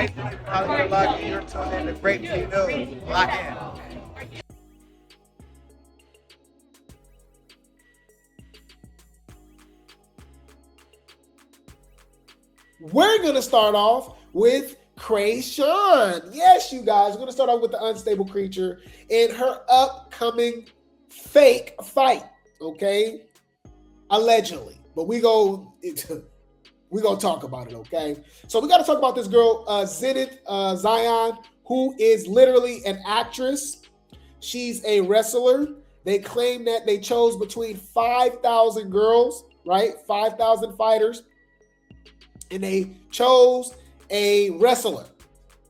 Jason, Hollywood Lock, you're tuned in to Grape Tea News. Lock in. We're going to start off with Chrisean. Yes, you guys, we're going to start off with the unstable creature in her upcoming fake fight, okay? Allegedly. But we gonna talk about it, okay? So we got to talk about this girl, Zenith, Zion, who is literally an actress. She's a wrestler. They claim that they chose between 5,000 girls, right? 5,000 fighters. And they chose a wrestler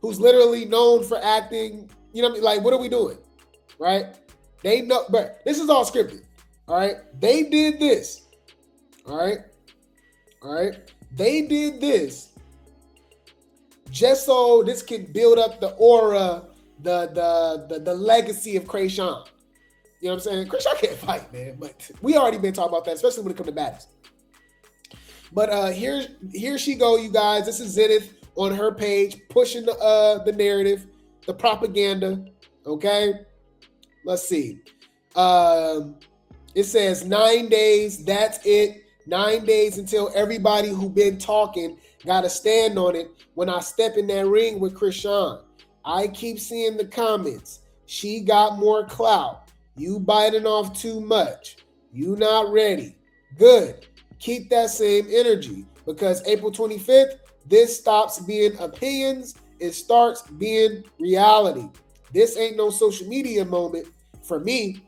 who's literally known for acting. You know what I mean? Like, what are we doing? Right? They know, but this is all scripted. All right. They did this. All right. All right. They did this just so this can build up the aura, the legacy of Chrisean. You know what I'm saying? Chrisean can't fight, man. But we already been talking about that, especially when it comes to baddies. But here she go, you guys. This is Zenith on her page, pushing the narrative, the propaganda. Okay, let's see. It says 9 days. That's it. 9 days until everybody who been talking got to stand on it. When I step in that ring with Chrisean, I keep seeing the comments. She got more clout. You biting off too much. You not ready. Good. Keep that same energy, because April 25th, this stops being opinions. It starts being reality. This ain't no social media moment for me.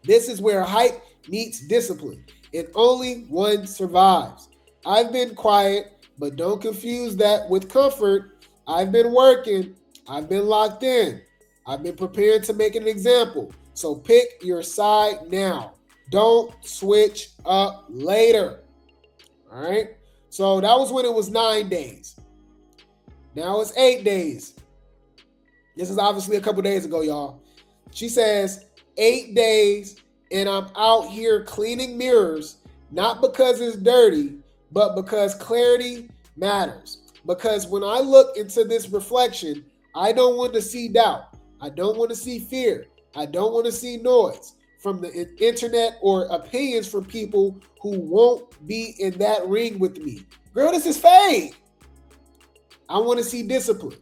This is where hype meets discipline, and only one survives. I've been quiet, but don't confuse that with comfort. I've been working. I've been locked in. I've been prepared to make an example. So pick your side now. Don't switch up later. All right. So that was when it was 9 days. Now it's 8 days. This is obviously a couple days ago, y'all. She says 8 days and I'm out here cleaning mirrors, not because it's dirty, but because clarity matters. Because when I look into this reflection, I don't want to see doubt. I don't want to see fear. I don't want to see noise from the internet or opinions from people who won't be in that ring with me. Girl, this is fake. I want to see discipline.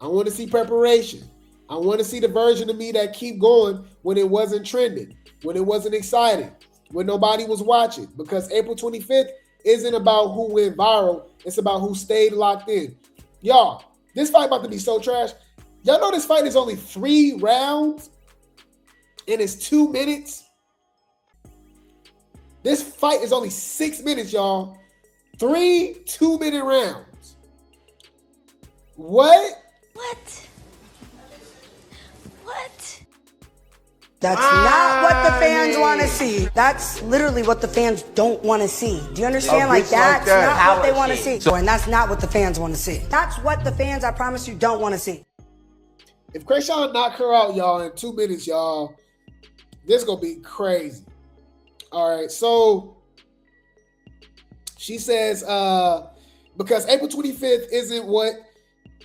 I want to see preparation. I want to see the version of me that keep going when it wasn't trending, when it wasn't exciting, when nobody was watching. Because April 25th isn't about who went viral. It's about who stayed locked in. Y'all, this fight about to be so trash. Y'all know this fight is only 3 rounds? And it's 2 minutes. This fight is only 6 minutes, y'all. 3 2-minute rounds. What? That's not what the fans want to see. That's literally what the fans don't want to see. Do you understand? Like that's not what they want to see. And that's not what the fans want to see. That's what the fans, I promise you, don't want to see. If Chrisean knock her out, y'all, in 2 minutes, y'all, this is going to be crazy. All right, so she says, because April 25th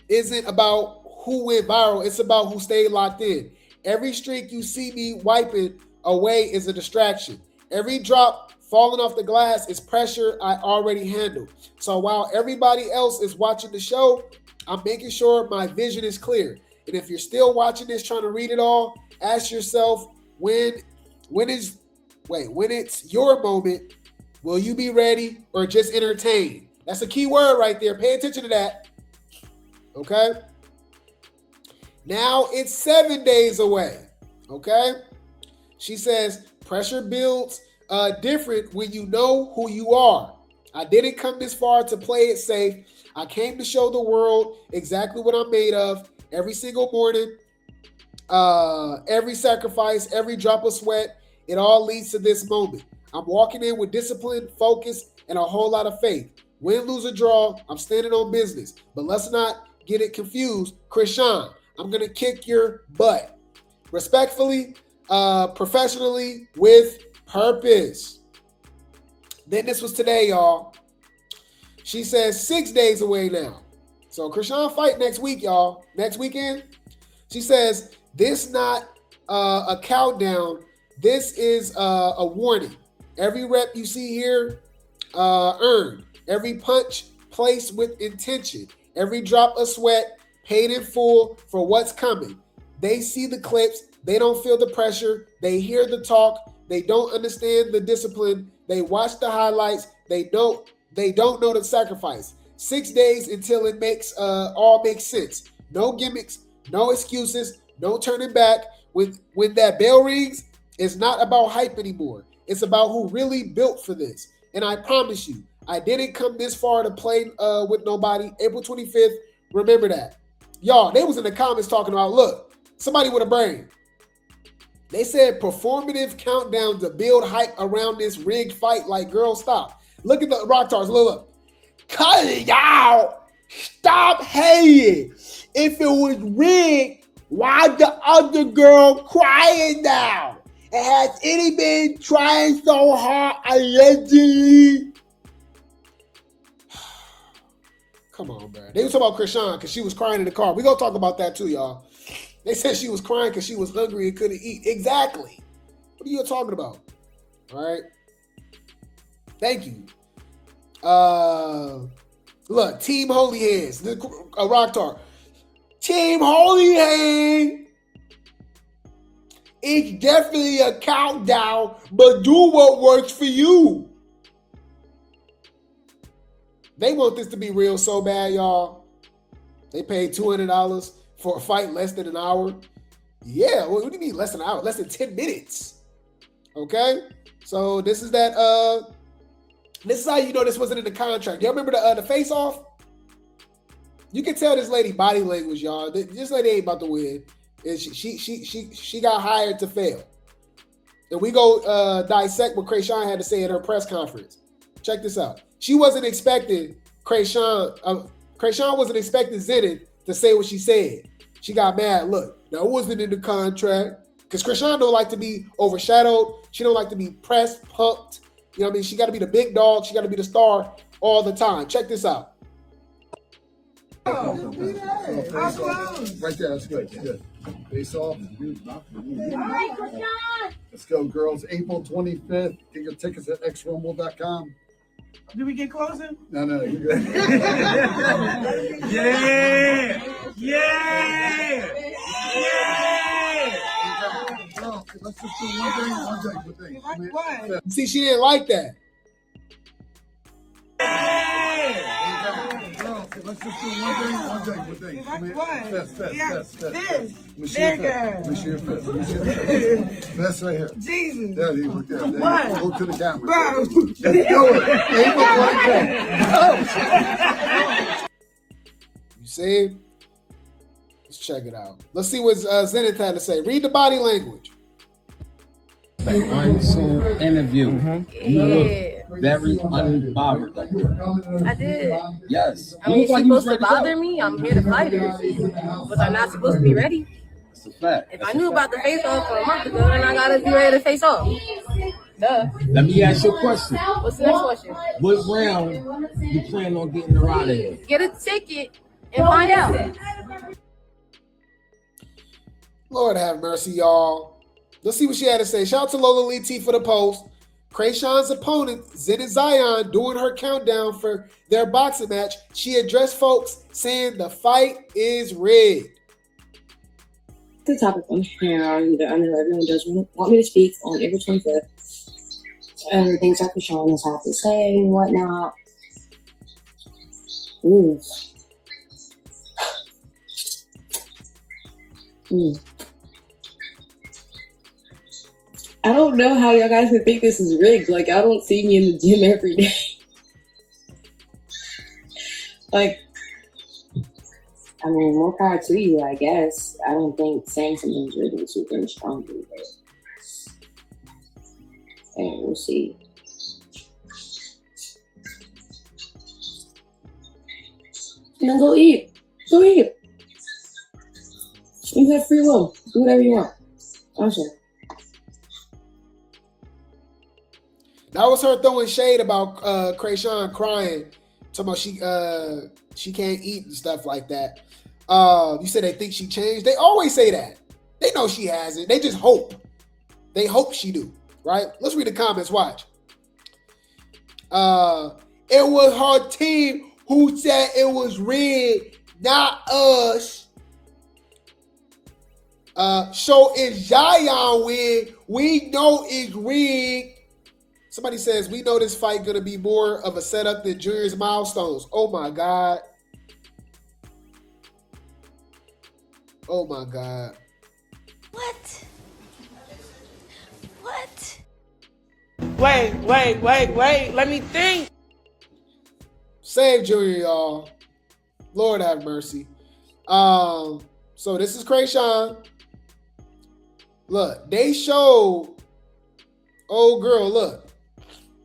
isn't about who went viral. It's about who stayed locked in. Every streak you see me wiping away is a distraction. Every drop falling off the glass is pressure I already handled. So while everybody else is watching the show, I'm making sure my vision is clear. And if you're still watching this, trying to read it all, ask yourself, when it's your moment, will you be ready or just entertain? That's a key word right there. Pay attention to that. Okay? Now it's 7 days away. Okay? She says, pressure builds different when you know who you are. I didn't come this far to play it safe. I came to show the world exactly what I'm made of. Every single morning, every sacrifice, every drop of sweat, it all leads to this moment. I'm walking in with discipline, focus, and a whole lot of faith. Win, lose, or draw, I'm standing on business. But let's not get it confused. Chrisean, I'm going to kick your butt. Respectfully, professionally, with purpose. Then this was today, y'all. She says 6 days away now. So Chrisean fight next week, y'all. Next weekend. She says, this not a countdown. This is a warning. Every rep you see here, earned. Every punch placed with intention. Every drop of sweat paid in full for what's coming. They see the clips. They don't feel the pressure. They hear the talk. They don't understand the discipline. They watch the highlights. They don't know the sacrifice. 6 days until it makes all makes sense. No gimmicks, no excuses, no turning back. When that bell rings, it's not about hype anymore. It's about who really built for this. And I promise you, I didn't come this far to play with nobody. April 25th, remember that. Y'all, they was in the comments talking about, look, somebody with a brain. They said performative countdown to build hype around this rigged fight. Like, girl, stop. Look at the rock stars. Look. Cut it out. Stop hating. If it was rigged, why the other girl crying now? And has any been trying so hard allegedly? Come on, bro. They was talking about Chrisean because she was crying in the car. We're going to talk about that too, y'all. They said she was crying because she was hungry and couldn't eat. Exactly. What are you talking about? All right. Thank you. Look, Team Holy Hands. Rock Tar. Team Holy Hand. It's definitely a countdown, but do what works for you. They want this to be real so bad, y'all. They paid $200 for a fight less than an hour. Yeah, what do you mean less than an hour? Less than 10 minutes. Okay? So this is that, this is how you know this wasn't in the contract. Y'all remember the face-off? You can tell this lady body language, y'all. This lady ain't about to win. And she got hired to fail. And we go dissect what Chrisean had to say at her press conference. Check this out. She wasn't expecting Chrisean wasn't expecting Zenith to say what she said. She got mad. Look, that wasn't in the contract. Because Chrisean don't like to be overshadowed. She don't like to be pressed, pumped. You know what I mean? She got to be the big dog. She got to be the star all the time. Check this out. Right there, that's good. Good. Face off. Let's go, girls. April 25th. Get your tickets at xrumble.com. Did we get closer? No, you're good. Yeah! Well, let's just do one thing. What? See, she didn't like that. Let's just do one thing. Fist right here. Jesus. There, you look there. What? Look to the camera. Bro. Let's do it. April 25th. You see? Let's check it out. Let's see what Zenith had to say. Read the body language. Unsolved interview. You look very unbothered. I did. Yes. I mean, she's supposed to bother me. I'm here to fight her. Was I not supposed to be ready? That's a fact. If I knew about the face-off a month ago, then I gotta be ready to face off. Duh. Let me ask you a question. What's the next question? What round you plan on getting her out of here? Get a ticket and find out. Lord have mercy, y'all. Let's see what she had to say. Shout out to Lola Lee T for the post. Chrisean's opponent, Zenith Zion, doing her countdown for their boxing match. She addressed folks saying the fight is rigged. The topic on and I know everyone does want me to speak on April 25th. And the things that Chrisean has had to say and whatnot. Ooh. I don't know how y'all guys can think this is rigged. Like, I don't see me in the gym every day. Like, I mean, more power to you, I guess. I don't think saying something's rigged is super strongly, but and we'll see. And then go eat. Go eat. You have free will. Do whatever you want. Awesome. That was her throwing shade about Chrisean crying. Talking about she can't eat and stuff like that. You said they think she changed. They always say that. They know she hasn't. They just hope. They hope she do, right? Let's read the comments. Watch. It was her team who said it was rigged, not us. So it's Zion win. We know it's rigged. Somebody says, we know this fight going to be more of a setup than Junior's milestones. Oh, my God. Oh, my God. What? What? Wait. Let me think. Save Junior, y'all. Lord have mercy. So this is Chrisean. Look, they showed old girl. Look,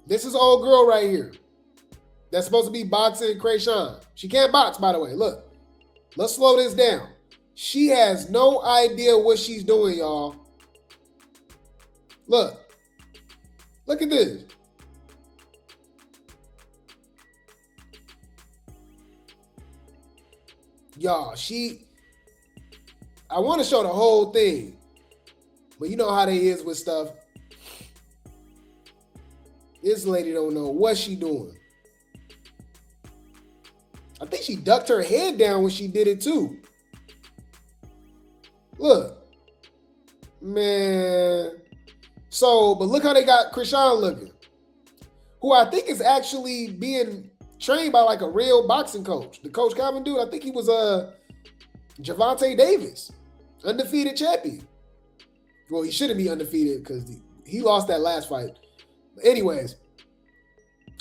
this is old girl right here. That's supposed to be boxing Chrisean. She can't box, by the way. Look, let's slow this down. She has no idea what she's doing, y'all. Look at this. Y'all, I want to show the whole thing, but you know how they is with stuff. This lady don't know what she doing. I think she ducked her head down when she did it too. Look, man. So, but look how they got Chrisean looking, who I think is actually being trained by like a real boxing coach. The Coach Calvin dude, I think he was Gervonta Davis, undefeated champion. Well, he shouldn't be undefeated because he lost that last fight. But anyways,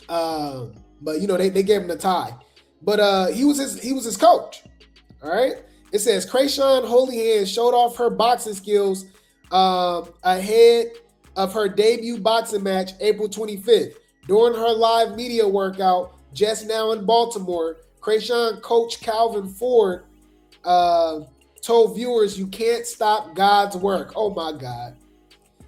but you know they gave him the tie. But he was his coach. All right. It says Chrisean Holy Hands showed off her boxing skills ahead of her debut boxing match April 25th. During her live media workout just now in Baltimore, Chrisean coach Calvin Ford told viewers, "You can't stop God's work." Oh my God.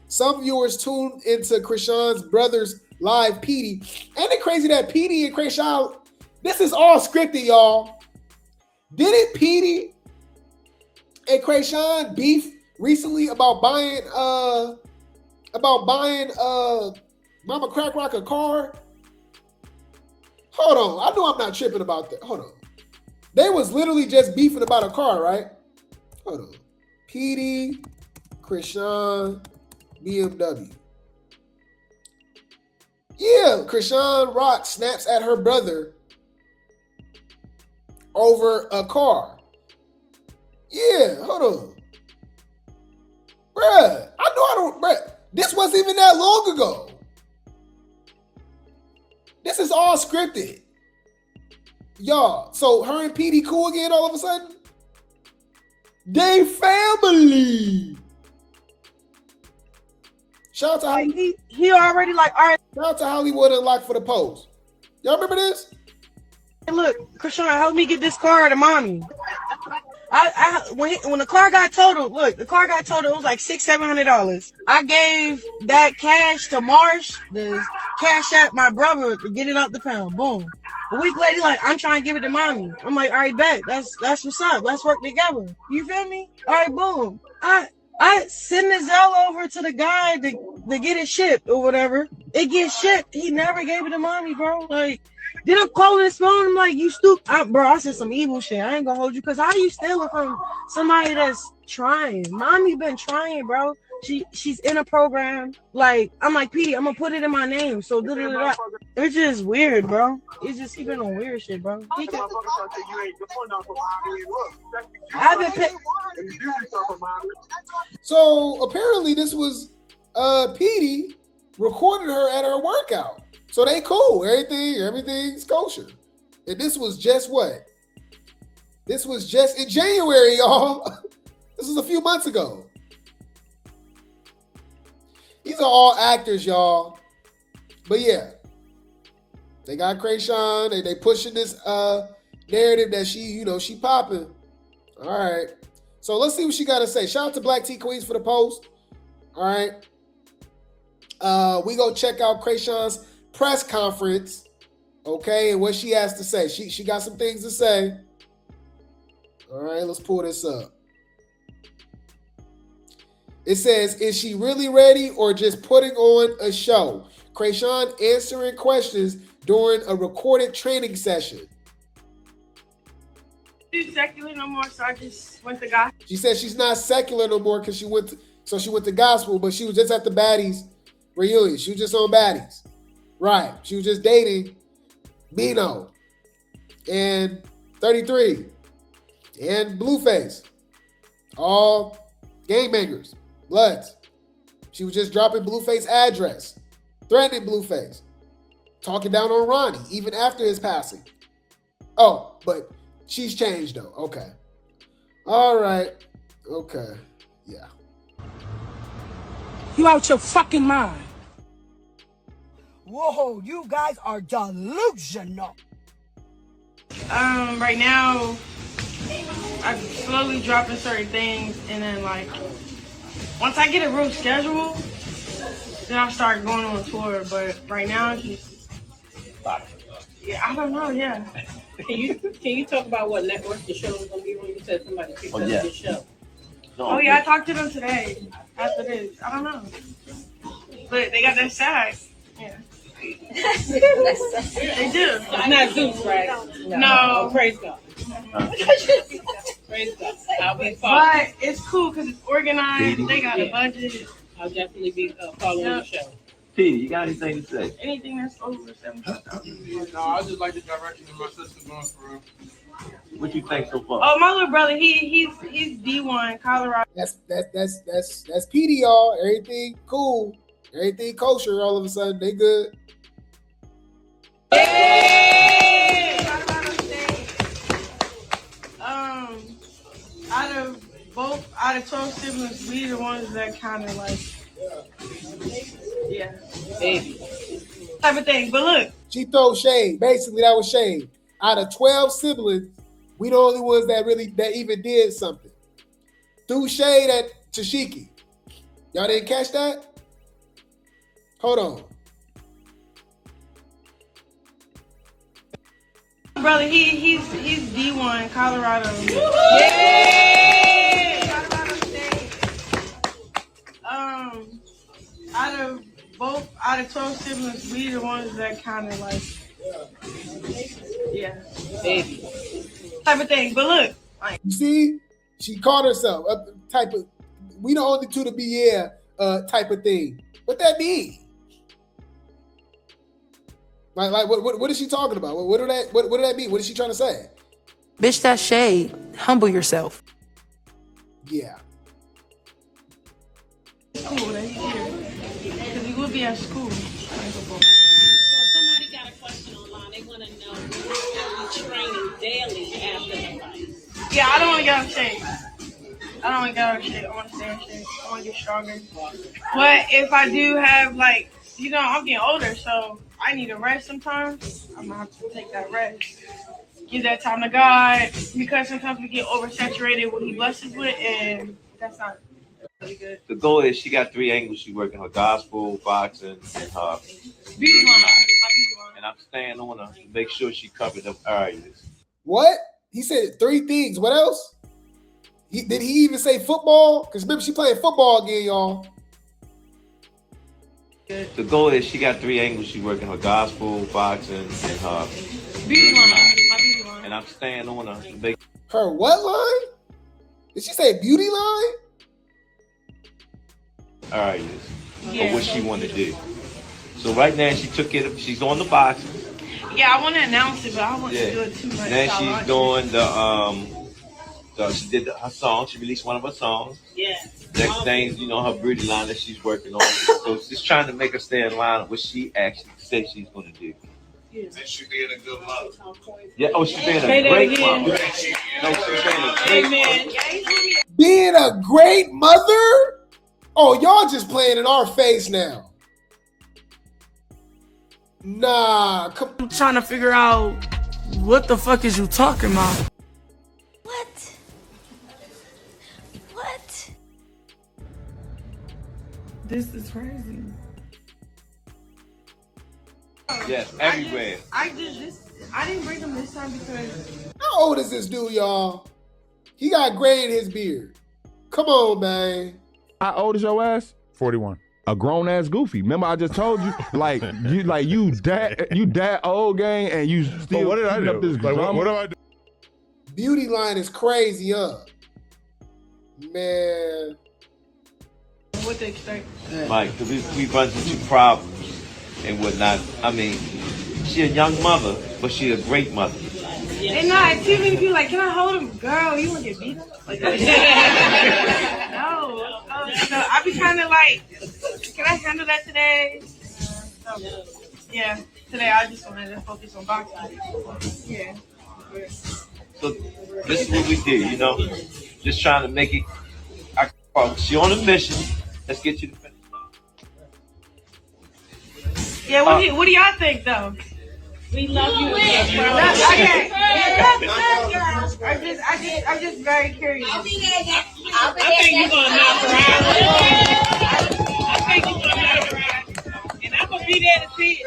Some viewers tuned into Chrisean's brother's live PD. Ain't it crazy that PD and Chrisean, this is all scripted, y'all. Didn't PD and Chrisean beef recently about buying Mama Crack Rock a car? Hold on. I know I'm not tripping about that. Hold on. They was literally just beefing about a car, right? Hold on. PD, Chrisean, BMW. Yeah, Chrisean Rock snaps at her brother over a car. Yeah, hold on. Bruh, this wasn't even that long ago. This is all scripted. Y'all, so her and PD cool again all of a sudden? They family. Shout out to Hollywood. He already like, all right. Shout out to Hollywood Unlocked for the post. Y'all remember this? Hey, look, Chrisean, help me get this car to mommy. When the car got totaled, look, the car got totaled. It was like $600-700. I gave that cash to Marsh, the cash at my brother to get it out the pound. Boom. A week later, like, I'm trying to give it to mommy. I'm like, all right, bet. That's what's up. Let's work together. You feel me? All right, boom. I send the Zelle over to the guy to get it shipped or whatever. It gets shipped. He never gave it to mommy, bro. Like, then I'm calling his phone. I'm like, you stupid. Bro, I said some evil shit. I ain't gonna hold you. Because how you stealing from somebody that's trying? Mommy been trying, bro. She's in a program. Like, I'm like, P, I'm gonna put it in my name. So, it's just weird, bro. It's just, he been on weird shit, bro. I've been picked. So, apparently this was Petey recorded her at her workout. So they cool. Everything's kosher. And this was just what? This was just in January, y'all. This was a few months ago. These are all actors, y'all. But yeah. They got Chrisean. They pushing this narrative that she popping. All right. So let's see what she got to say. Shout out to Black Tea Queens for the post. All right. We go check out Chrisean's press conference. Okay, and what she has to say. She got some things to say. All right, let's pull this up. It says, is she really ready or just putting on a show? Chrisean answering questions during a recorded training session. She's secular no more, so I just went to gospel. She said she's not secular no more because she went to gospel, but she was just at the Baddies reunion. She was just on Baddies. Right. She was just dating Mino and 33 and Blueface. All gangbangers, Bloods. She was just dropping Blueface address, threatening Blueface, talking down on Ronnie, even after his passing. Oh, but she's changed though. Okay. All right. Okay. Yeah. You out your fucking mind. Whoa, you guys are delusional. Right now, I'm slowly dropping certain things, and then like, once I get a real schedule, then I'll start going on tour. But right now, it's just, yeah, I don't know. Yeah. Can you talk about what network the show is gonna be on? You said somebody picked up your show. Oh yeah, I talked to them today after this. I don't know, but they got that side. Yeah. They do. It's not Zeus, right? No. Oh, praise God. Praise God. I'll be following. But it's cool because it's organized. They got a budget. I'll definitely be following the show. Peter, you got anything to say? Anything that's over 75,000. No, I just like the direction that my sister's going for. What you think so far? Oh, my little brother, he's D1 Colorado. That's PD, y'all. Everything cool. Everything kosher all of a sudden. They good. Out of 12 siblings, we the ones that kind of like, yeah, baby type of thing. But look, she throws shade. Basically, that was shade. Out of 12 siblings, we the only ones that even did something. Threw shade at Tashiki. Y'all didn't catch that? Hold on. Brother, he's D1 Colorado. Out of 12 siblings, we the ones that kind of like, yeah, baby type of thing. But look, you see, she called herself a type of. We the only two to be type of thing. What that mean? Like what is she talking about? What did that mean? What is she trying to say? Bitch, that's shade. Humble yourself. Yeah. Cool that he's here. Because he will be at school. So somebody got a question online. They want to know, are you training daily after the fight? Yeah, I don't want to get out of shape. I want to stay in shape. I want to get stronger. But if I do have, like, you know, I'm getting older, so I need a rest sometimes. I'm going to have to take that rest. Give that time to God. Because sometimes we get oversaturated with what he blesses with, and that's not really good. The goal is she got 3 angles. She working her gospel, boxing, and her beauty line. And I'm staying on her to make sure she covered up areas. What? He said 3 things. What else? Did he even say football? Because remember, she playing football again, y'all. The goal is she got 3 angles. She working her gospel, boxing, and her beauty line. And I'm staying on her to make her what line? Did she say beauty line? areas of what she wanted to do. So right now she took it. She's on the boxing. Yeah, I want to announce it, but I don't want to do it too much. Then she's doing she did her song. She released one of her songs. Yeah. Next thing, you know, her beauty line that she's working on. So just trying to make her stay in line with what she actually said she's going to do. And she being a good mother. Yeah. Oh, she's being a great mother. No, she's being a great mother. Being a great mother? Oh, y'all just playing in our face now. Nah, I'm trying to figure out what the fuck is you talking about? What? What? This is crazy. Yes, everywhere. I didn't bring him this time because. How old is this dude, y'all? He got gray in his beard. Come on, man. How old is your ass? 41. A grown ass goofy. Remember, I just told you, you that old gang, and you still. But what did I do? Up this Like, what do I do? Beauty line is crazy, huh? Man. What to expect? Mike, because we run into problems and whatnot. I mean, she a young mother, but she a great mother. And not too many people like, can I hold him? Girl, you want to get beat up? Like, no. So I be kind of like, can I handle that today? Yeah, today I just wanted to focus on boxing. Yeah. So this is what we did, you know, just trying to make it. She on a mission. Let's get you to finish. Yeah, what do y'all think though? We love you. Okay. I'm just very curious. I think you're gonna knock her out. I think you're gonna knock her out. And I'm gonna be there to see it.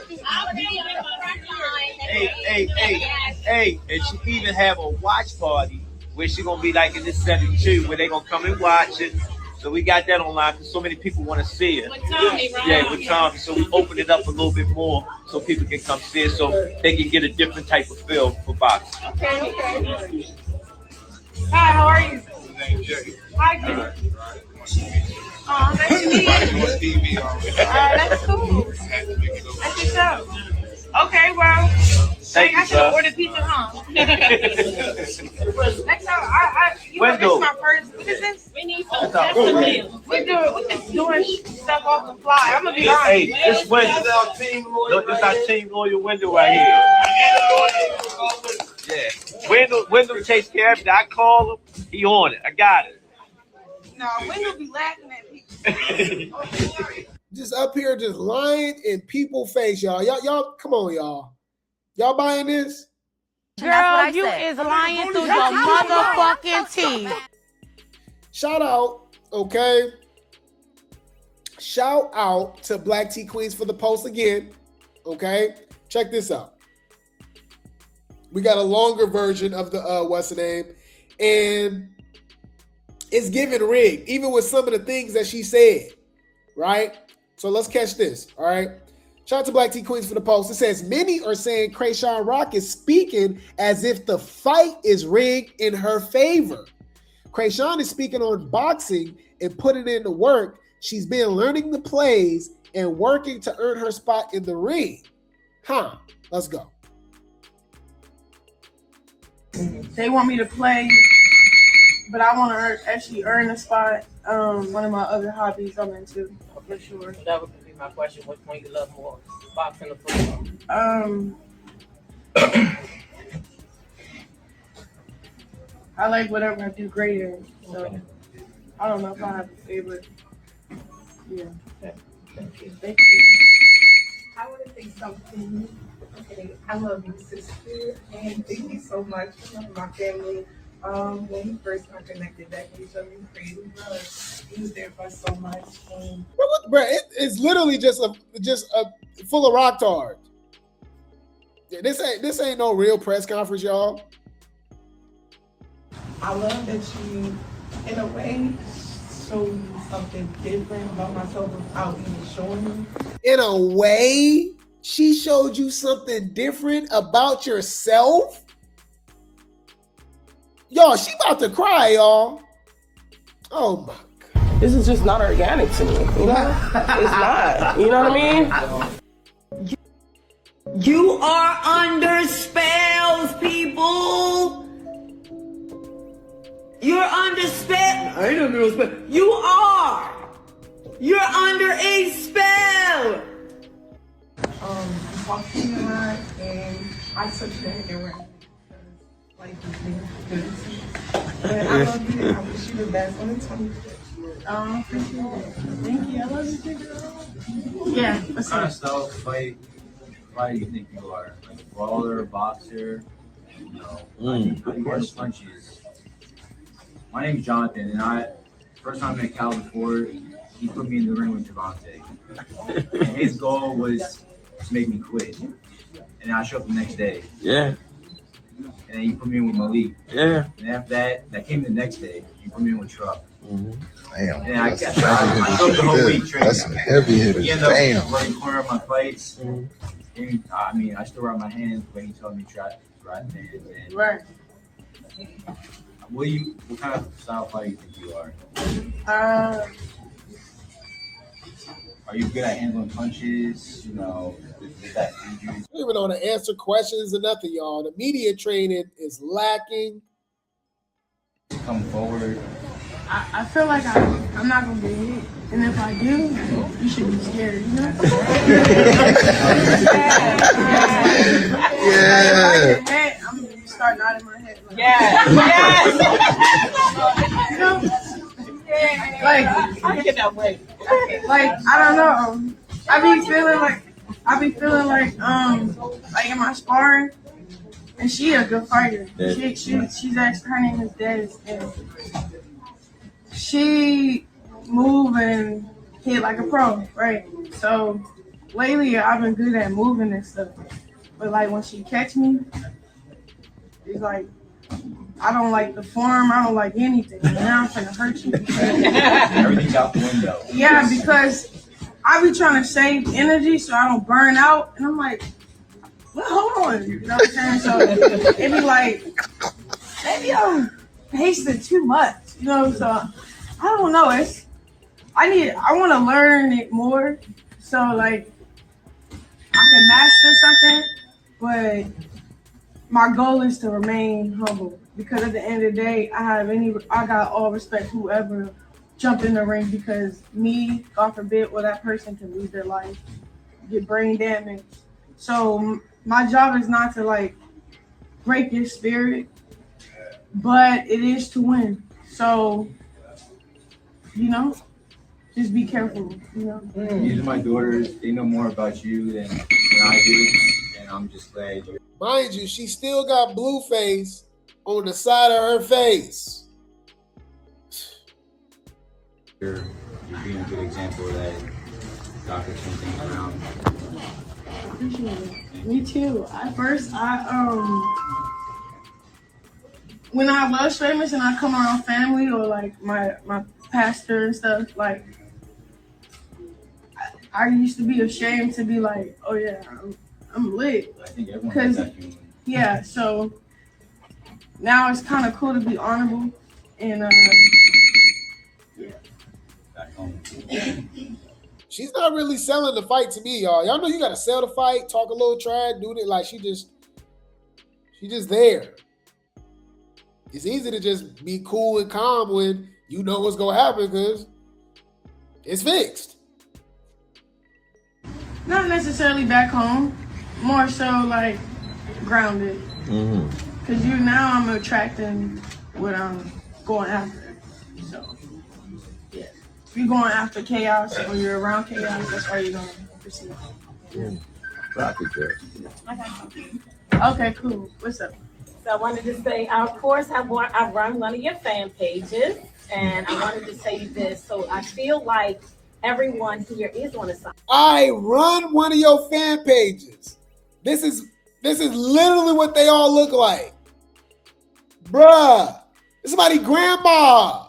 Hey, and she even have a watch party where she gonna be like in this 72 where they gonna come and watch it. So we got that online because so many people want to see it. With Tommy, right? Yeah, with Tommy. So we open it up a little bit more so people can come see it so they can get a different type of feel for boxing. Okay. Hi, how are you? Hi, Jay. Oh, nice to meet you. That's cool. That's what's up. Okay, well, I should have ordered pizza, huh? Next time, this is my first. What is this? We need some testimonials. We're just doing stuff off the fly. I'm gonna be honest. Hey, this window. Look, this is our team lawyer window right here. Yeah, window takes care of it. I call him, he on it. I got it. No, window be laughing at people. Just up here, just lying in people's face, y'all. Y'all, come on, y'all. Y'all buying this? Girl, you is lying through your motherfucking teeth. Shout out, okay? Shout out to Black Tea Queens for the post again, okay? Check this out. We got a longer version of the, what's the name? And it's giving rigged, even with some of the things that she said, right? So let's catch this, all right? Shout out to Black Tea Queens for the post. It says, many are saying Chrisean Rock is speaking as if the fight is rigged in her favor. Chrisean is speaking on boxing and putting in the work. She's been learning the plays and working to earn her spot in the ring. Let's go. They want me to play, but I want to actually earn a spot. One of my other hobbies I'm into, for sure. That would be my question. Which one you love more, boxing or football? I like whatever I do great in. So I don't know if I have a favorite. Yeah. Thank you. I want to say something. Okay, I love you, sister, and thank you so much for my family. When we first got connected, that each other crazy love. He was there for us so much. Bro, it's literally just a full of rock tard. This ain't no real press conference, y'all. I love that you, in a way, show you something different about myself without even showing me. In a way, she showed you something different about yourself? Y'all, she about to cry, y'all. Oh my God. This is just not organic to me, you know? It's not, you know what I mean? You are under spells, people. You're under spell. I ain't under no spell. You are. You're under a spell. You talk to me a lot, and I took that and ran. Like you've been good to me. But I love you. I wish you the best on the 25th. Appreciate it. Thank you. I love you too, girl. Yeah. What kind of style of fight do you think you are? Like a brawler, boxer? You know, how do you catch punches? My name's Jonathan, and first time I met Cal before, he put me in the ring with Javante. And his goal was to make me quit. And I show up the next day. Yeah. And then you put me in with Malik. Yeah. And after that came the next day. You put me in with Truck. Damn. And I showed up the whole week training. That's some heavy hitters. He ended Damn. up running corner of my fights. I mean, I still run my hands, but he told me try hands. And Right. what kind of style fighter you think you are? Are you good at handling punches? You know, is that injuries? We don't even know how to answer questions or nothing, y'all. The media training is lacking. Come forward. I feel like I'm not gonna get hit, and if I do, you should be scared, you know? Yeah. I'm gonna start nodding my head. Like, you know? Like, I get that way. Like, I don't know. I be feeling like in my sparring, and she a good fighter. She's actually, her name is Des, and she move and hit like a pro, right? So lately I've been good at moving and stuff, but like when she catch me, it's like I don't like the form. I don't like anything. Now I'm finna hurt you. Everything's out the window. Yeah, because I be trying to save energy so I don't burn out, and I'm like, well, hold on. You know what I'm saying? So it be like, maybe I'm hasting too much. You know, so I don't know. I want to learn it more, so like I can master something, but my goal is to remain humble, because at the end of the day, I got all respect whoever jump in the ring, because me, God forbid, or that person can lose their life, get brain damage. So my job is not to like break your spirit, but it is to win. So, you know, just be careful, you know. These are my daughters. They know more about you than I do, and I'm just glad you're. Mind you, she still got blue face on the side of her face. You're being a good example of that. Doctor, turn things around. Appreciate it. Me too. At first, when I was famous and I come around family or like my pastor and stuff, like I used to be ashamed to be like, oh yeah, I'm lit. I think everyone has that feeling. Yeah, so now it's kind of cool to be honorable and yeah. Back home. She's not really selling the fight to me, y'all. Y'all know you gotta sell the fight, talk a little trash, do it like she just there. It's easy to just be cool and calm when you know what's gonna happen because it's fixed. Not necessarily back home, more so like grounded. Because now I'm attracting what I'm going after. So, yeah. If you're going after chaos or you're around chaos, that's why you're going to proceed. Yeah. Okay, cool. What's up? So I wanted to say, I, of course, I run one of your fan pages, and I wanted to say this. So I feel like everyone here is on a side. I run one of your fan pages. This is literally what they all look like. Bruh, this is somebody's grandma.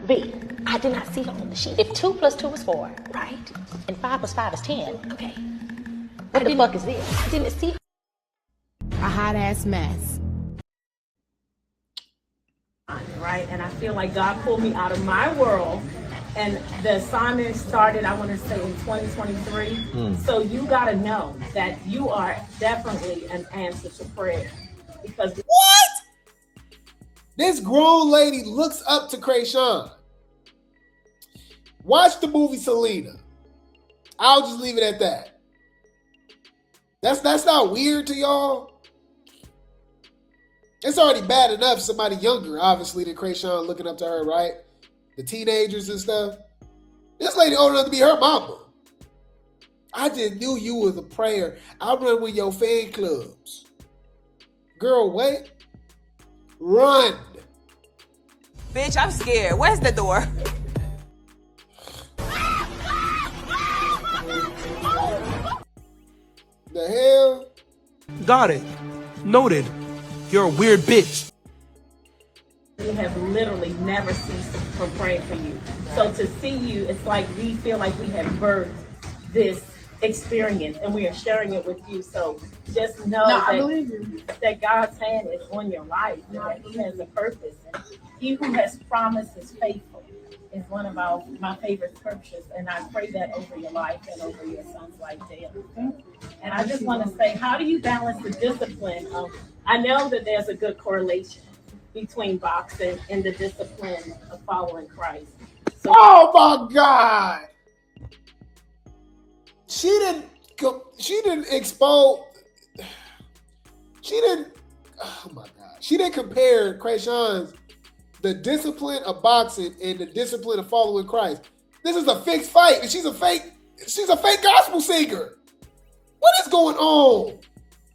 B, I did not see her on the sheet. If 2 + 2 is 4, right? And 5 + 5 is 10, okay. What the fuck is this? I didn't see her. A hot ass mess. Right, and I feel like God pulled me out of my world, and the assignment started, I want to say, in 2023. So you got to know that you are definitely an answer to prayer. Because what? This grown lady looks up to Chrisean. Watch the movie Selena. I'll just leave it at that. That's not weird to y'all. It's already bad enough somebody younger, obviously, than Chrisean looking up to her, right? The teenagers and stuff. This lady old enough to be her mama. I just knew you was a prayer. I run with your fan clubs. Girl, wait. Run. Bitch, I'm scared. Where's the door? The hell? Got it. Noted. You're a weird bitch. We have literally never ceased from praying for you. So to see you, it's like we feel like we have birthed this experience and we are sharing it with you. So just know that God's hand is on your life and that He has a purpose. And He who has promised is faithful is one of my favorite scriptures. And I pray that over your life and over your son's life daily. And I just want to say, how do you balance the discipline of, I know that there's a good correlation between boxing and the discipline of following Christ. So, oh my God. She didn't compare Chrisean's the discipline of boxing and the discipline of following Christ. This is a fixed fight, and she's a fake gospel singer. What is going on?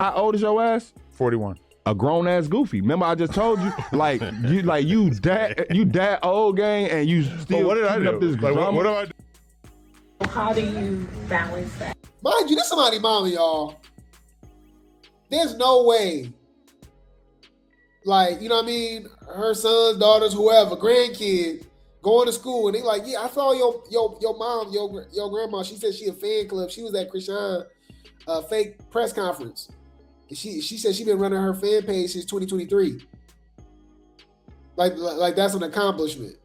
How old is your ass? 41. A grown ass goofy. Remember, I just told you, you that old gang, and you still. What did I do? What do I do? How do you balance that? Mind you, this is somebody's mama, y'all. There's no way. Like, you know what I mean? Her sons, daughters, whoever, grandkids, going to school, and they like, yeah, I saw your mom, your grandma. She said she a fan club. She was at Chrisean fake press conference. She said she been running her fan page since 2023. Like that's an accomplishment.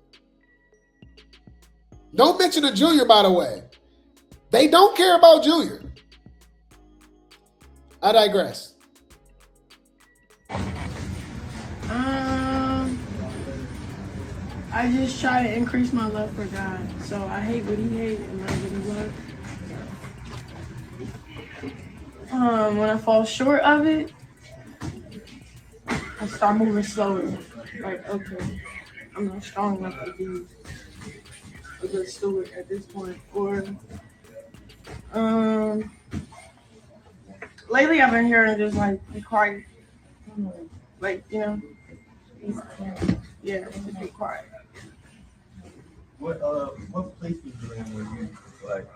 Don't mention the Junior, by the way. They don't care about Junior. I digress. I just try to increase my love for God. So I hate what He hates and love what He loves. When I fall short of it, I start moving slower. Like, okay, I'm not strong enough to be a good steward at this point. Or lately I've been hearing just like be quiet. Like, you know, yeah, just be quiet. What place was you in when you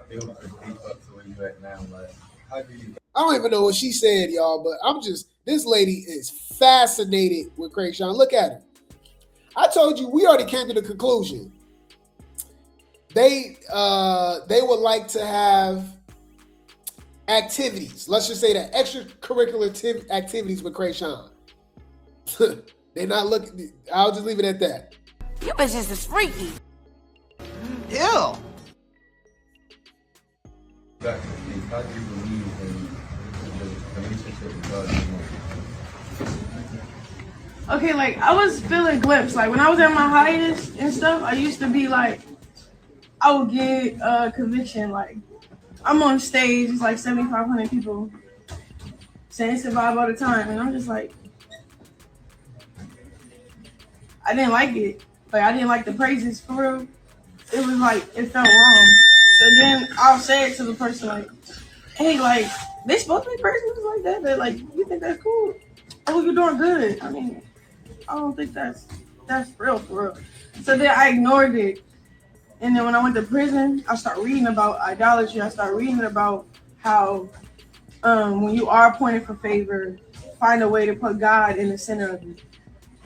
built the deep up to where you at now? Like, how do you? I don't even know what she said, y'all, but this lady is fascinated with Chrisean. Look at her. I told you, we already came to the conclusion. They would like to have activities. Let's just say that extracurricular activities with Chrisean. They're not looking. I'll just leave it at that. You bitches is freaky. Ew. How do you believe in the relationship with God? Okay, like I was feeling glimpsed. Like when I was at my highest and stuff, I used to be like, I would get conviction. Like I'm on stage, it's like 7,500 people saying survive all the time, and I'm just like, I didn't like it. Like I didn't like the praises for real. It was like it felt wrong. So then I'll say it to the person like, hey, like they supposed to be praising us like that. They're like, you think that's cool? Oh, you're doing good. I mean, I don't think that's real for real. So then I ignored it. And then when I went to prison, I started reading about idolatry. I started reading about how when you are appointed for favor, find a way to put God in the center of it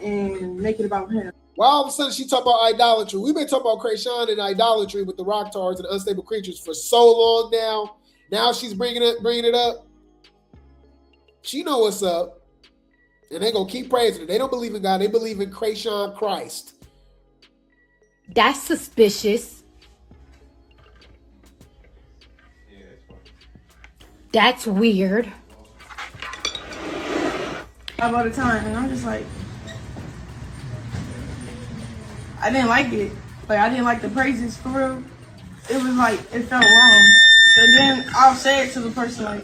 and make it about Him. Why all of a sudden she talk about idolatry? We've been talking about Chrisean and idolatry with the rock tars and unstable creatures for so long now. Now she's bringing it up. She know what's up. And they gonna keep praising her. They don't believe in God. They believe in Chrisean Christ. That's suspicious. That's weird. All the time, and I'm just like, I didn't like it. Like I didn't like the praises for real. It was like it felt wrong. So then I'll say it to the person like,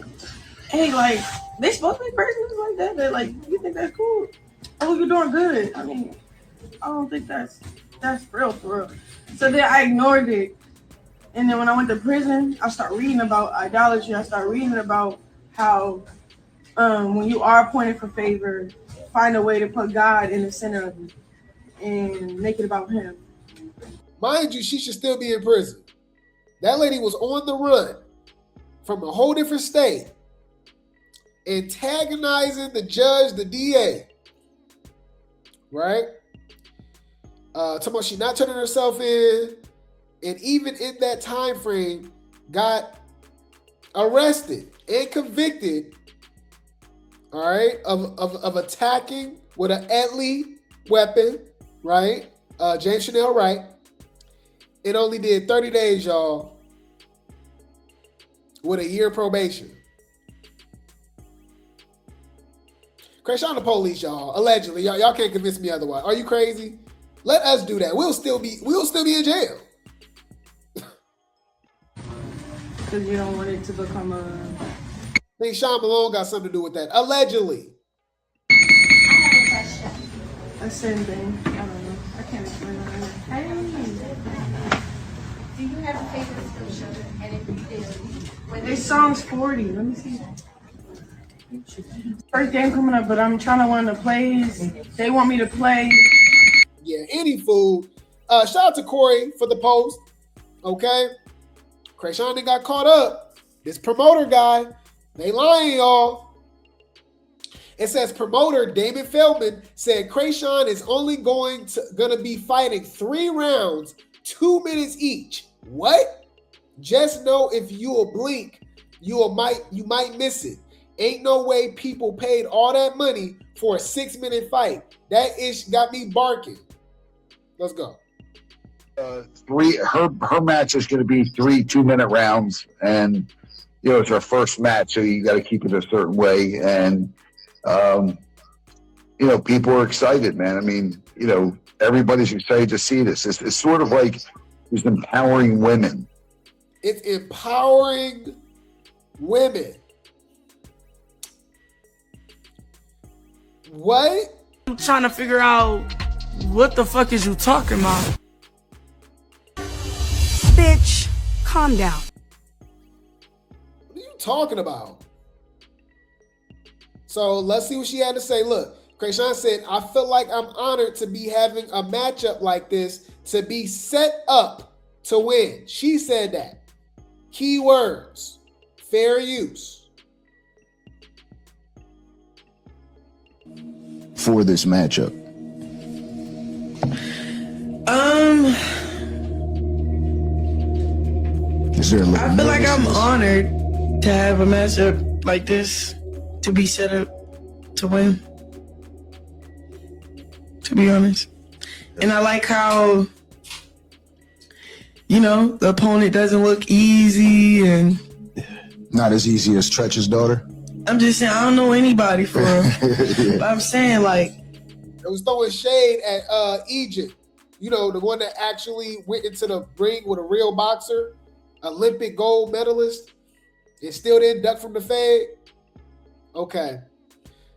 hey, like they supposed to be praising us like that. They're like, you think that's cool? Oh, you're doing good. I mean, I don't think that's real for real. So then I ignored it. And then when I went to prison, I started reading about idolatry. I started reading about how when you are appointed for favor, find a way to put God in the center of it and make it about Him. Mind you, she should still be in prison. That lady was on the run from a whole different state antagonizing the judge, the DA, right? Talking about she not turning herself in, and even in that time frame, got arrested and convicted, all right, of attacking with an deadly weapon, right? James Chanel Wright. It only did 30 days, y'all, with a year probation. Chrisean the police, y'all. Allegedly, y'all can't convince me otherwise. Are you crazy? Let us do that. We'll still be in jail. Because you don't want it to become a... I think Sean Malone got something to do with that. Allegedly. A same thing. I don't know. I can't explain it. Do you have a favorite scripture? And if you do, It's Psalms 40. Let me see. First game coming up, but I'm trying to learn the plays. They want me to play. Yeah, any food. Shout out to Corey for the post. Okay. Chrisean got caught up. This promoter guy, they lying, y'all. It says promoter Damon Feldman said Chrisean is only gonna be fighting 3 rounds, 2 minutes each. What? Just know if you'll blink, you might miss it. Ain't no way people paid all that money for a 6-minute fight. That ish got me barking. Let's go. Her match is going to be 3 2-minute rounds, and it's her first match, so you got to keep it a certain way. And people are excited, man. I mean, everybody's excited to see this. It's sort of like it's empowering women. It's empowering women. What? I'm trying to figure out what the fuck is you talking about? Bitch, calm down. What are you talking about? So let's see what she had to say. Look, Chrisean said, I feel like I'm honored to be having a matchup like this, to be set up to win. She said that. Key words, fair use. For this matchup. Is there I feel like I'm honored to have a matchup like this, to be set up to win, to be honest. And I like how, the opponent doesn't look easy and... Not as easy as Tretch's daughter? I'm just saying, I don't know anybody for real. Yeah. But I'm saying, like... It was throwing shade at Egypt. The one that actually went into the ring with a real boxer, Olympic gold medalist, and still didn't duck from the fade. Okay.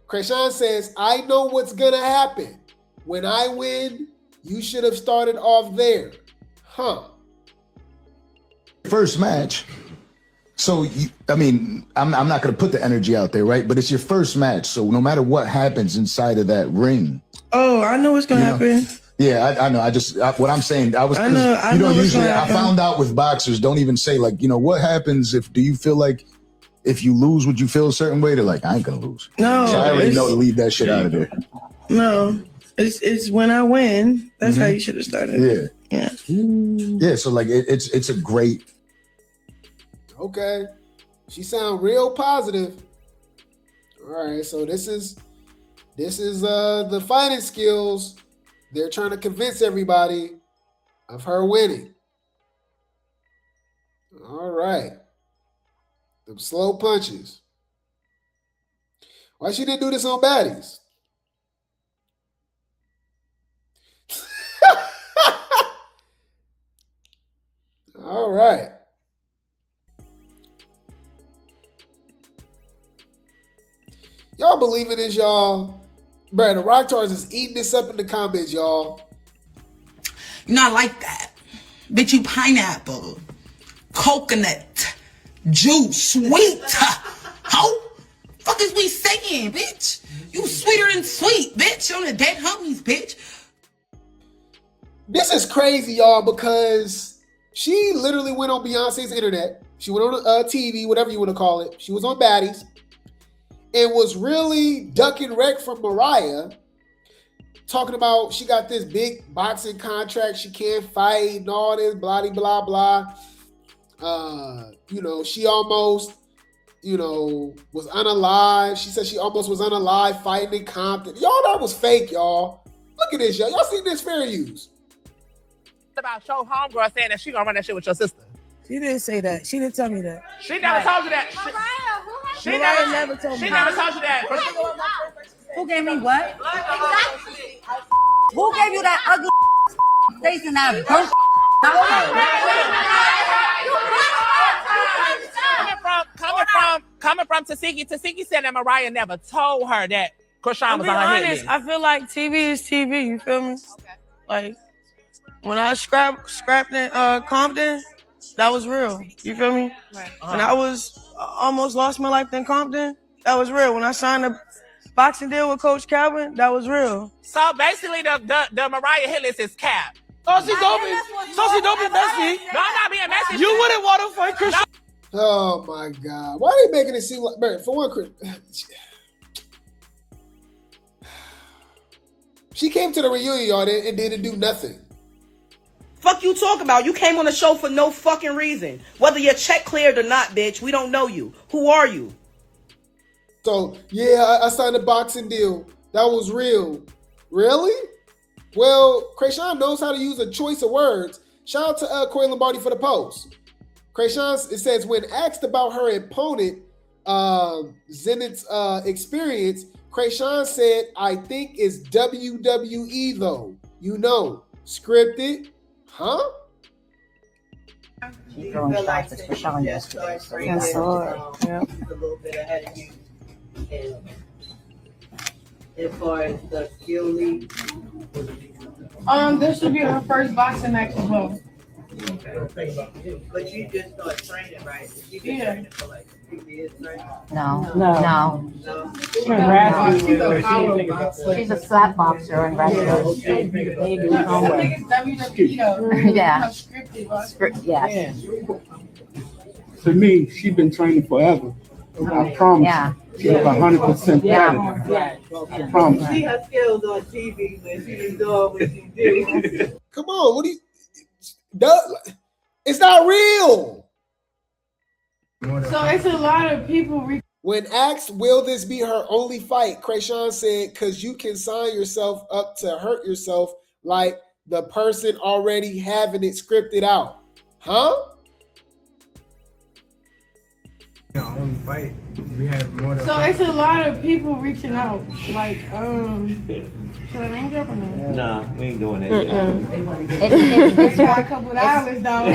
Chrisean says, I know what's going to happen. When I win, you should have started off there. Huh. First match. So, I'm not going to put the energy out there, right? But it's your first match. So no matter what happens inside of that ring. Oh, I know what's going to happen. Yeah, I know. What I'm saying, I found out with boxers, don't even say what happens do you feel like if you lose, would you feel a certain way? They're like, I ain't going to lose. No. So I already know to leave that shit out of there. No, it's when I win. That's how you should have started. Yeah. Yeah. So it's a great. Okay. She sound real positive. All right. So this is the fighting skills. They're trying to convince everybody of her winning. All right. Them slow punches. Why she didn't do this on baddies? All right. Y'all believe in this, y'all? Bruh, the Rock Stars is eating this up in the comments, y'all. Not like that. Bitch, you pineapple, coconut, juice, sweet. How fuck is we saying, bitch? You sweeter than sweet, bitch. On the dead homies, bitch. This is crazy, y'all, because she literally went on Beyonce's internet. She went on TV, whatever you want to call it. She was on Baddies. and was really ducking wreck from Mariah, talking about she got this big boxing contract, she can't fight and all this, blah, blah, blah. She almost, was unalive. She said she almost was unalive fighting in Compton. Y'all, that was fake, y'all. Look at this, y'all. Y'all seen this fair use? About show homegirl saying that she gonna run that shit with your sister. She didn't say that. She didn't tell me that. She never told you that. She never told me. She never told you that. Who gave me what? Exactly. Who gave you that ugly face and that burnt Coming from Tasiki. Tasiki said that Mariah never told her that Chrisean was on her hit list. I feel like TV is TV. You feel me? Okay. Like when I scrapped in Compton, that was real. You feel me? Right. And I was almost lost my life in Compton. That was real. When I signed a boxing deal with Coach Calvin, that was real. So basically, the Mariah hit list is cap. Saucy Dopey, bestie. No, I'm not being messy. You wouldn't want to fight Chrisean. Oh my God! Why are they making it seem like, man, for one, she came to the reunion, y'all, and didn't do nothing. Fuck you talking about? You came on the show for no fucking reason. Whether your check cleared or not, bitch, we don't know you. Who are you? So, yeah, I signed a boxing deal. That was real. Really? Well, Chrisean knows how to use a choice of words. Shout out to Corey Lombardi for the post. Chrisean, it says, when asked about her opponent, Zenith's experience, Chrisean said, I think it's WWE though. Scripted. Huh? She's throwing shots at Chrisean yesterday. Yes, Lord. Yeah. A little bit ahead of you. And as far as the skill league, this should be her first boxing match as well. but you just started training, right? You been training for like 3 years, right? No. She's a slap boxer and wrestler. Yeah. Yeah. To me, she's been training forever. I promise. Yeah. She's 100% better. I promise. See her skills on TV when she's doing what she do. Come on, what do you? It's not real. So it's a lot of people. When asked, will this be her only fight, Chrisean said, because you can sign yourself up to hurt yourself like the person already having it scripted out. Huh? Only fight. We have more than So it's a lot of people reaching out. Like, should I name drop or no? Nah, we ain't doing that. It's got a couple of hours though.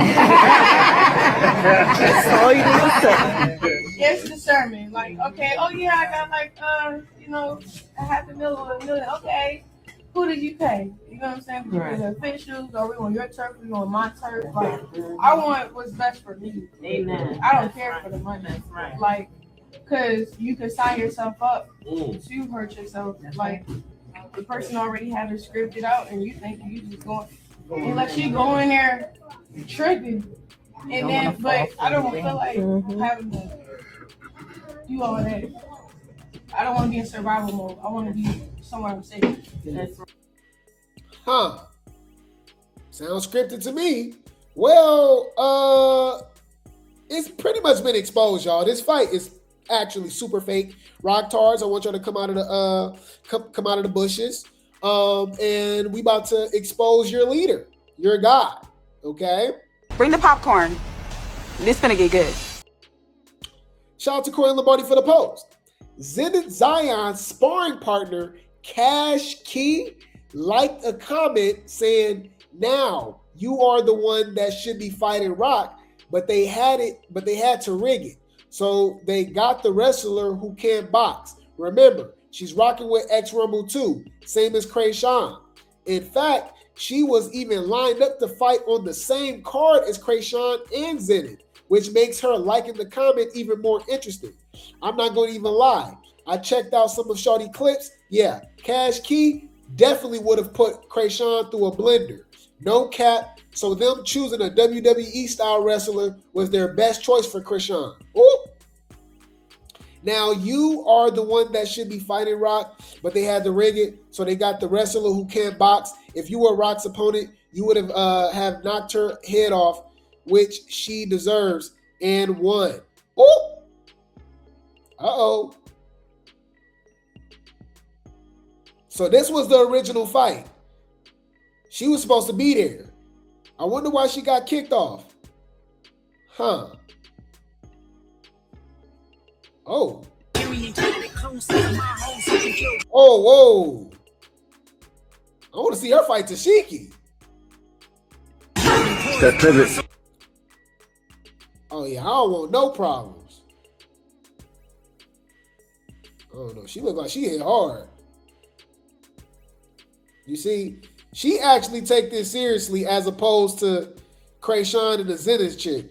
That's all you need to say. It's discernment. Like, okay, oh yeah, I got like $500,000 or $1 million. Okay. Who did you pay? You know what I'm saying? Right. The officials, or we on your turf, we on my turf. Like, I want what's best for me. Amen. I don't care for the money. That's right. Like, because you can sign yourself up to hurt yourself. Like, the person already had it scripted out, and you think you just going, unless you go in there tripping. And then, but I don't feel like having to do all that. I don't want to be in survival mode. I want to be somewhere I'm safe. That's right. Huh. Sounds scripted to me. Well, it's pretty much been exposed, y'all. This fight is actually super fake. Rock Tars, I want y'all to come out of the bushes. And we about to expose your leader, your guy. Okay? Bring the popcorn. This finna get good. Shout out to Corey Lombardi for the post. Zenith Zion's sparring partner, Cash Key, liked a comment saying, now you are the one that should be fighting Rock, but they had to rig it. So they got the wrestler who can't box. Remember, she's rocking with X-Rumble too, same as Chrisean. In fact, she was even lined up to fight on the same card as Chrisean and Zenith, which makes her liking the comment even more interesting. I'm not going to even lie. I checked out some of Shawty clips. Yeah, Cash Key definitely would have put Chrisean through a blender. No cap. So them choosing a WWE style wrestler was their best choice for Chrisean. Ooh. Now you are the one that should be fighting Rock, but they had to rig it, so they got the wrestler who can't box. If you were Rock's opponent, you would have knocked her head off, which she deserves, and won. Ooh! Uh-oh. So this was the original fight. She was supposed to be there. I wonder why she got kicked off. Huh. Oh. Oh, whoa. I want to see her fight Tashiki. That pivot. Oh, yeah. I don't want no problems. I don't know. She looked like she hit hard. You see, she actually take this seriously as opposed to Chrisean and the Zenith chick.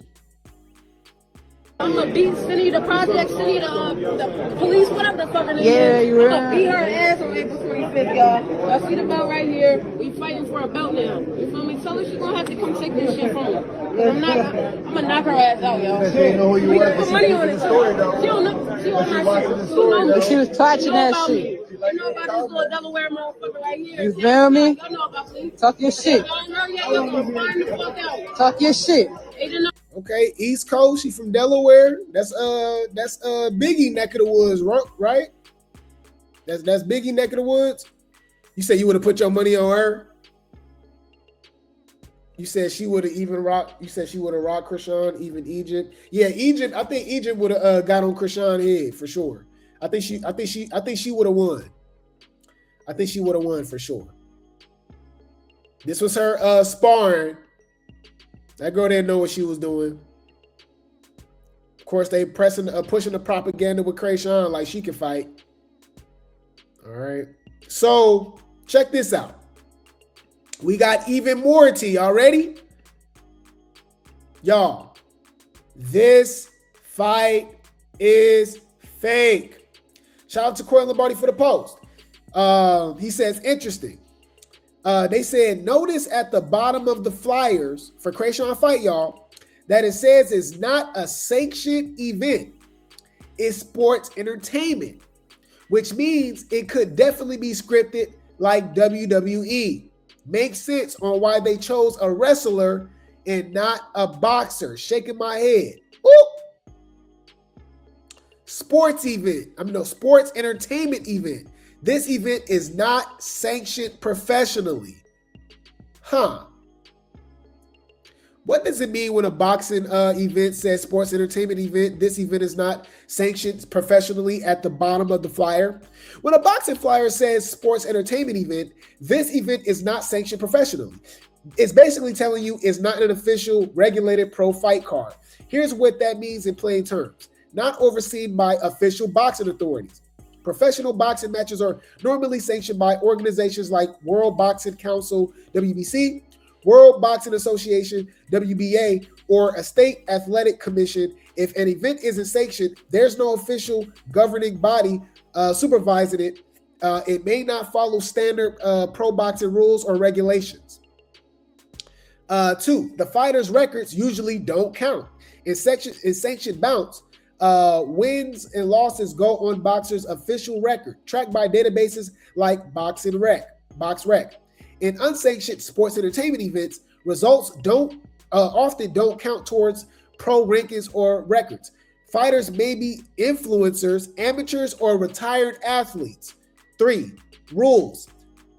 I'm gonna beat City, the project City, the police, whatever the fuck it is. Yeah, you I'm right. gonna beat her ass on April 25th, y'all. Y'all see the belt right here? We fighting for a belt now. You feel me? Tell her she's gonna have to come take this shit from her. I'm gonna knock her ass out, y'all. She ain't know who you We were. gonna put money on it. She don't know. She on my shit. She know She was touching that shit. You know about this little Delaware motherfucker right here. You feel me? Y'all know about this. Talk your shit. Y'all know yet? Y'all gonna find the fuck out. Talk your shit. Okay, East Coast. She from Delaware. That's Biggie neck of the woods, right? That's Biggie neck of the woods. You said you would have put your money on her. You said she would have even rocked. You said she would have rocked Chrisean, even Egypt. Yeah, Egypt. I think Egypt would have got on Chrisean's head for sure. I think she would have won. I think she would have won for sure. This was her sparring. That girl didn't know what she was doing. Of course, they pushing the propaganda with Chrisean like she can fight. All right. So check this out. We got even more tea. Y'all ready? Y'all, this fight is fake. Shout out to Corey Lombardi for the post. He says, interesting. They said, notice at the bottom of the flyers for Chrisean fight, y'all, that it says it's not a sanctioned event. It's sports entertainment, which means it could definitely be scripted like WWE. Makes sense on why they chose a wrestler and not a boxer. Shaking my head. Ooh. Sports entertainment event. This event is not sanctioned professionally. Huh. What does it mean when a boxing event says sports entertainment event? This event is not sanctioned professionally at the bottom of the flyer. When a boxing flyer says sports entertainment event, this event is not sanctioned professionally. It's basically telling you it's not an official regulated pro fight card. Here's what that means in plain terms. Not overseen by official boxing authorities. Professional boxing matches are normally sanctioned by organizations like World Boxing Council, WBC, World Boxing Association, WBA, or a state athletic commission. If an event isn't sanctioned, there's no official governing body supervising it. It may not follow standard pro boxing rules or regulations. 2, the fighter's records usually don't count. In sanctioned bouts, wins and losses go on boxers' official record, tracked by databases like BoxRec. In unsanctioned sports entertainment events, results often don't count towards pro rankings or records. Fighters may be influencers, amateurs, or retired athletes. 3, rules.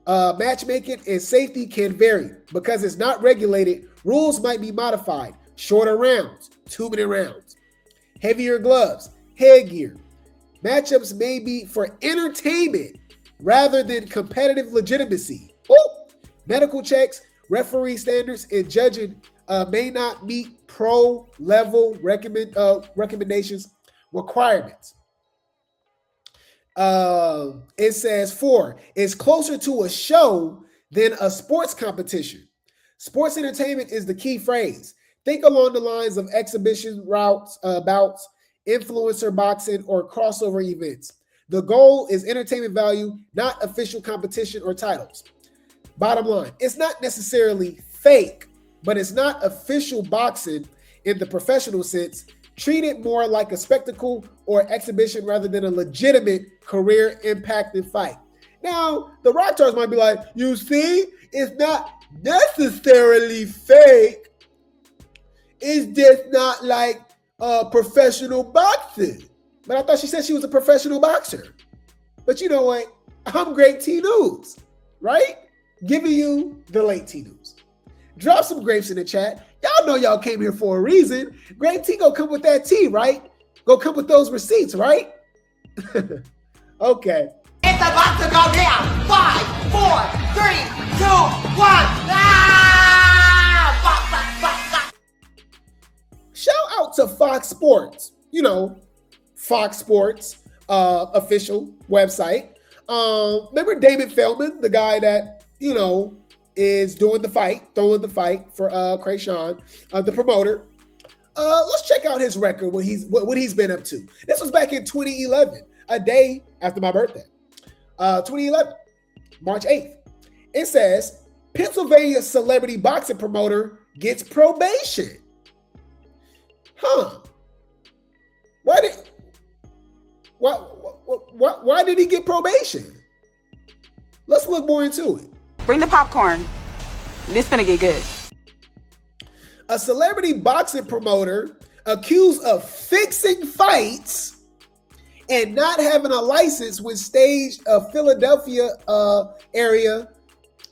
Matchmaking and safety can vary. Because it's not regulated, rules might be modified. Shorter rounds, 2-minute rounds. Heavier gloves, headgear. Matchups may be for entertainment rather than competitive legitimacy. Ooh. Medical checks, referee standards, and judging may not meet pro-level recommendations requirements. It says 4, it's closer to a show than a sports competition. Sports entertainment is the key phrase. Think along the lines of exhibition bouts, influencer boxing, or crossover events. The goal is entertainment value, not official competition or titles. Bottom line, it's not necessarily fake, but it's not official boxing in the professional sense. Treat it more like a spectacle or exhibition rather than a legitimate career-impacting fight. Now, the Rock Stars might be like, you see, it's not necessarily fake. It's just not like professional boxing. But I thought she said she was a professional boxer. But you know what? I'm Grape Tea News, right? Giving you the late tea news. Drop some grapes in the chat. Y'all know y'all came here for a reason. Grape Tea go come with that tea, right? Go come with those receipts, right? Okay. It's about to go down. 5, 4, 3, 2, 1. Shout out to Fox Sports. You know, Fox Sports official website. Remember Damon Feldman, the guy that, you know, is throwing the fight for Chrisean, the promoter. Let's check out his record, what he's been up to. This was back in 2011, a day after my birthday. 2011, March 8th. It says, Pennsylvania celebrity boxing promoter gets probation. Huh. Why did he get probation? Let's look more into it. Bring the popcorn. This gonna get good. A celebrity boxing promoter accused of fixing fights and not having a license when staged a Philadelphia area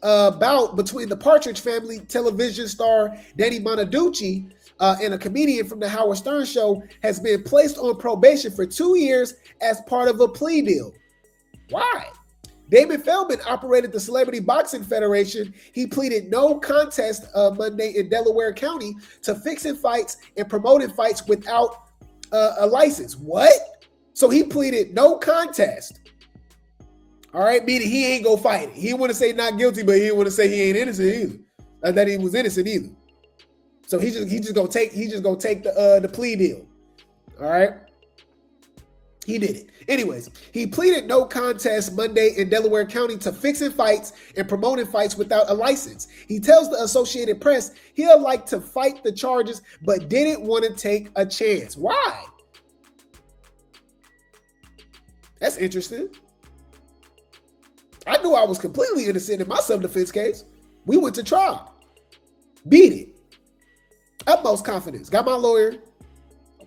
bout between the Partridge Family television star Danny Bonaducci and a comedian from the Howard Stern Show has been placed on probation for 2 years as part of a plea deal. Why? Damon Feldman operated the Celebrity Boxing Federation. He pleaded no contest Monday in Delaware County to fixing fights and promoting fights without a license. What? So he pleaded no contest. All right, meaning he ain't go fight it. He didn't want to say not guilty, but he didn't want to say he ain't innocent either. That he was innocent either. So he just gonna take the plea deal. All right. He did it. Anyways, he pleaded no contest Monday in Delaware County to fixing fights and promoting fights without a license. He tells the Associated Press he'll like to fight the charges, but didn't want to take a chance. Why? That's interesting. I knew I was completely innocent in my self-defense case. We went to trial. Beat it. Utmost confidence. Got my lawyer.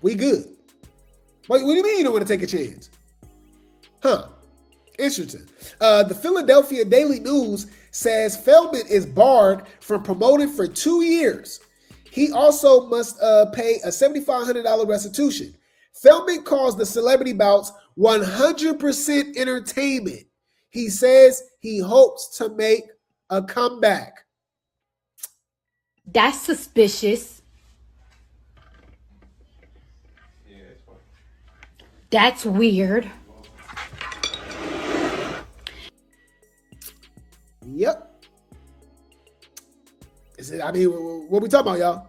We good. What do you mean you don't want to take a chance? Huh. Interesting. The Philadelphia Daily News says Feldman is barred from promoting for 2 years. He also must pay a $7,500 restitution. Feldman calls the celebrity bouts 100% entertainment. He says he hopes to make a comeback. That's suspicious. That's weird. Yep. I mean, what we talking about, y'all?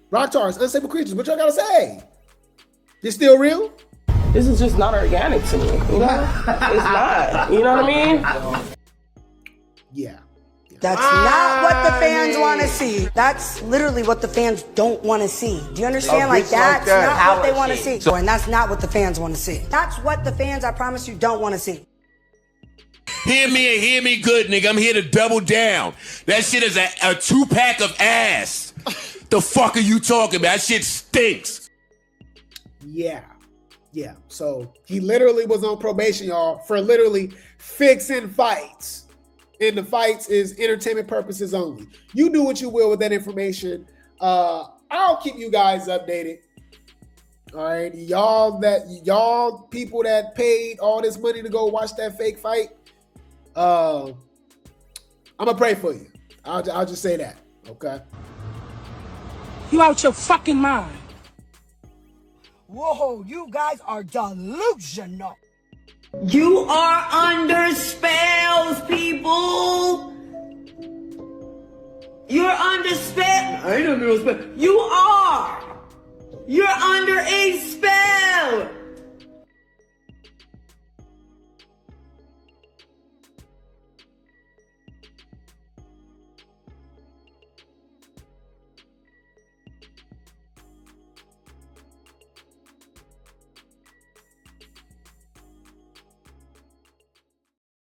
Rock stars, unstable creatures. What y'all gotta say? This still real? This is just not organic to me. You know? It's not. You know what I mean? Yeah. That's not what the fans want to see. That's literally what the fans don't want to see. Do you understand? Like that's not what they want to see. And that's not what the fans want to see. That's what the fans, I promise you, don't want to see. Hear me and hear me good, nigga. I'm here to double down. That shit is a 2-pack of ass. The fuck are you talking about? That shit stinks. Yeah. Yeah. So he literally was on probation, y'all, for literally fixing fights. And the fights is entertainment purposes only. You do what you will with that information. I'll keep you guys updated. All right. Y'all people that paid all this money to go watch that fake fight. I'm gonna pray for you. I'll just say that. Okay. You out your fucking mind. Whoa, you guys are delusional. You are under spells, people. You're under spell. I ain't under no spell. You are. You're under a spell.